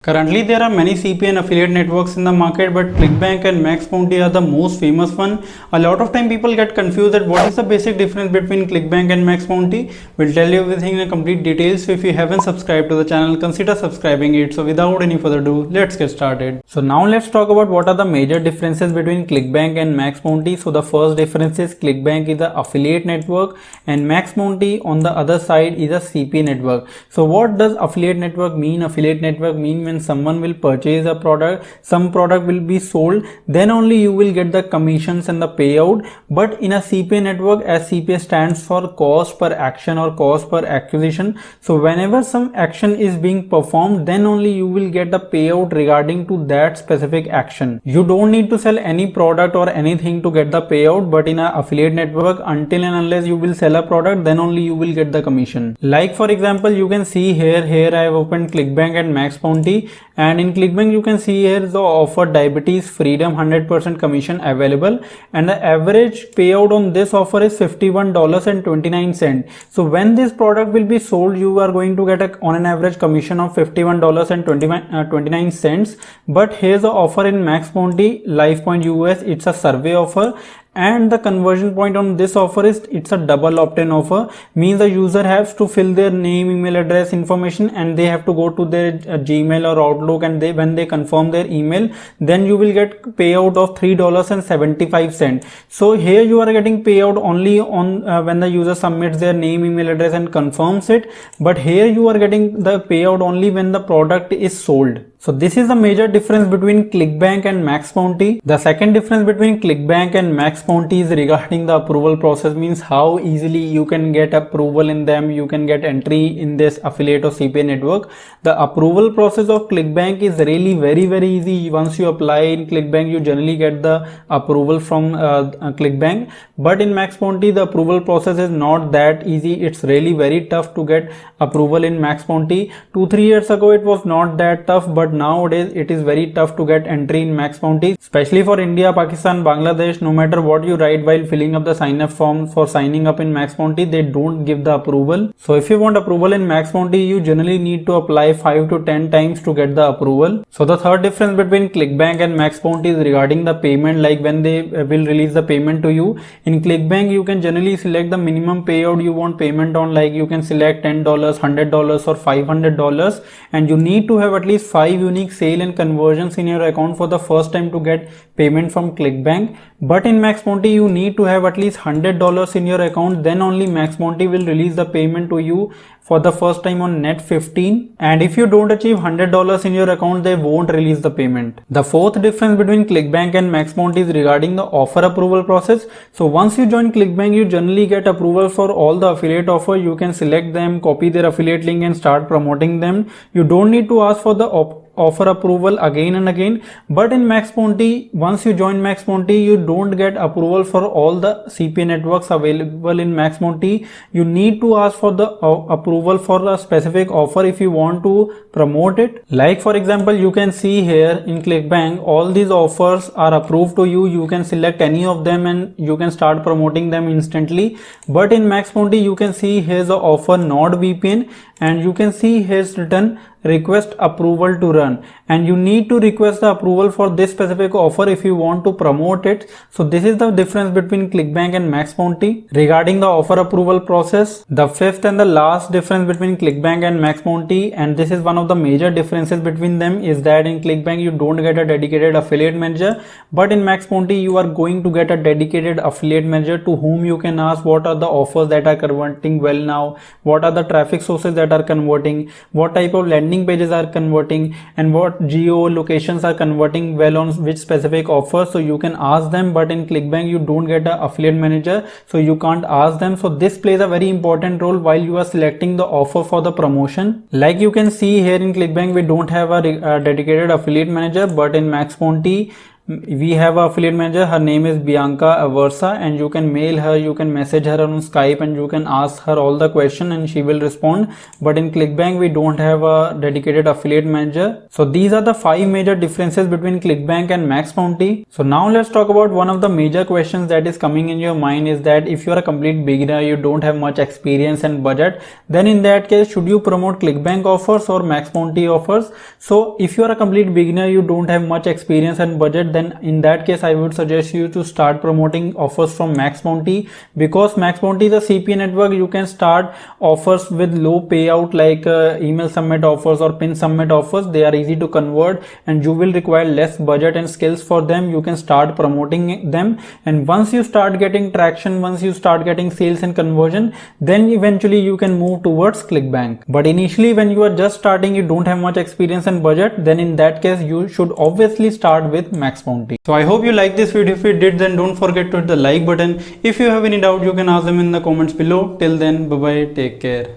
Currently, there are many CPN affiliate networks in the market, but ClickBank and MaxBounty are the most famous one. A lot of time people get confused that what is the basic difference between ClickBank and MaxBounty. We'll tell you everything in a complete detail. So if you haven't subscribed to the channel, consider subscribing it. So without any further ado, let's get started. So now let's talk about what are the major differences between ClickBank and MaxBounty. So the first difference is ClickBank is the affiliate network and MaxBounty on the other side is a CPA network. So what does affiliate network mean? Affiliate network mean when someone will purchase a product, some product will be sold, then only you will get the commissions and the payout. But in a CPA network, as CPA stands for cost per action or cost per acquisition, so whenever some action is being performed, then only you will get the payout regarding to that specific action. You don't need to sell any product or anything to get the payout, but in a affiliate network, until and unless you will sell a product, then only you will get the commission. Like for example, you can see here I have opened ClickBank and MaxBounty, and in ClickBank you can see here the offer diabetes freedom 100% commission available, and the average payout on this offer is $51.29. So when this product will be sold, you are going to get on an average commission of $51.29. But here's the offer in MaxBounty LifePoint US. It's a survey offer, and the conversion point on this offer is it's a double opt-in offer, means the user has to fill their name, email address information, and they have to go to their Gmail or Outlook, and when they confirm their email, then you will get payout of $3.75. So here you are getting payout only on when the user submits their name, email address and confirms it, but here you are getting the payout only when the product is sold. So this is the major difference between ClickBank and MaxBounty. The second difference between ClickBank and MaxBounty is regarding the approval process, means how easily you can get approval in them, you can get entry in this affiliate or CPA network. The approval process of ClickBank is really very easy. Once you apply in ClickBank, you generally get the approval from ClickBank, but in MaxBounty the approval process is not that easy. It's really very tough to get approval in MaxBounty. 2-3 years ago it was not that tough, but nowadays it is very tough to get entry in MaxBounty, especially for India, Pakistan, Bangladesh. No matter what you write while filling up the sign up form for signing up in MaxBounty, they don't give the approval. So if you want approval in MaxBounty, you generally need to apply 5 to 10 times to get the approval. So the third difference between ClickBank and MaxBounty is regarding the payment, like when they will release the payment to you. In ClickBank you can generally select the minimum payout you want payment on, like you can select $10, $100 or $500, and you need to have at least 5 unique sale and conversions in your account for the first time to get payment from ClickBank. But in MaxBounty you need to have at least $100 in your account, then only MaxBounty will release the payment to you for the first time on net 15, and if you don't achieve $100 in your account, they won't release the payment. The fourth difference between ClickBank and MaxBounty is regarding the offer approval process. So once you join ClickBank, you generally get approval for all the affiliate offer. You can select them, copy their affiliate link and start promoting them. You don't need to ask for the offer approval again and again. But in MaxBounty, once you join MaxBounty, you don't get approval for all the CPA networks available in MaxBounty. You need to ask for the approval for a specific offer if you want to promote it. Like for example, you can see here in ClickBank, all these offers are approved to you. You can select any of them and you can start promoting them instantly. But in MaxBounty, you can see here's the offer NordVPN, and you can see here's written request approval to run, and you need to request the approval for this specific offer if you want to promote it. So this is the difference between ClickBank and MaxBounty regarding the offer approval process. The fifth and the last difference between ClickBank and MaxBounty, and this is one of the major differences between them, is that in ClickBank you don't get a dedicated affiliate manager, but in MaxBounty you are going to get a dedicated affiliate manager to whom you can ask what are the offers that are converting well now, what are the traffic sources that are converting, what type of landing pages are converting, and what geo locations are converting well on which specific offer. So you can ask them, but in ClickBank you don't get an affiliate manager, so you can't ask them. So this plays a very important role while you are selecting the offer for the promotion. Like you can see here in ClickBank, we don't have a dedicated affiliate manager, but in MaxBounty we have a affiliate manager, her name is Bianca Aversa, and you can mail her, you can message her on Skype, and you can ask her all the question and she will respond. But in ClickBank we don't have a dedicated affiliate manager. So these are the 5 major differences between ClickBank and Max Bounty. So now let's talk about one of the major questions that is coming in your mind, is that if you are a complete beginner, you don't have much experience and budget, then in that case should you promote ClickBank offers or Max Bounty offers? So if you are a complete beginner, you don't have much experience and budget, then in that case I would suggest you to start promoting offers from Max Bounty, because Max Bounty is a CPA network. You can start offers with low payout like email submit offers or pin submit offers. They are easy to convert and you will require less budget and skills for them. You can start promoting them, and once you start getting traction, once you start getting sales and conversion, then eventually you can move towards ClickBank. But initially when you are just starting, you don't have much experience and budget, then in that case you should obviously start with Max Bounty. So I hope you like this video. If you did, then don't forget to hit the like button. If you have any doubt, you can ask them in the comments below. Till then, bye bye, take care.